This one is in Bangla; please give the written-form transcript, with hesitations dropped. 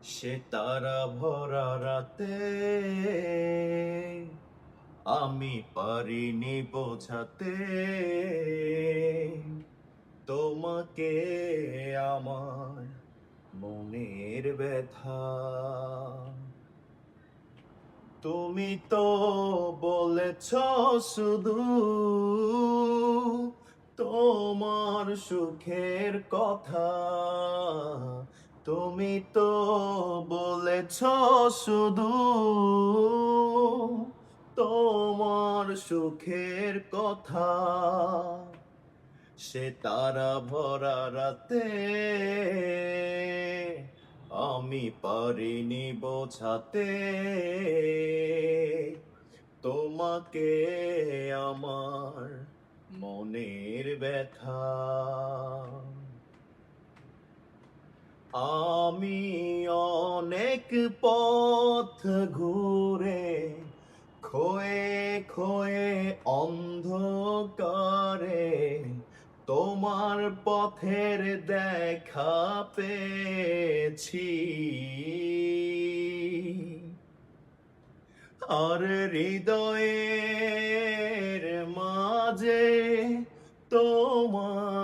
সে তারা ভরা রাতে আমি পারিনি বোঝাতে তোমাকে আমার মনের ব্যথা। তুমি তো বলেছ শুধু তোমার সুখের কথা। তুমি তো বলেছ শুধু তোমার সুখের কথা। সে তারা ভরা রাতে আমি পারিনি বোঝাতে তোমাকে আমার মনের ব্যথা। আমি অনেক পথ ঘুরে খয়ে খয়ে অন্ধকারে তোমার পথের দেখা পেয়েছি। আর হৃদয়ের মাঝে তোমার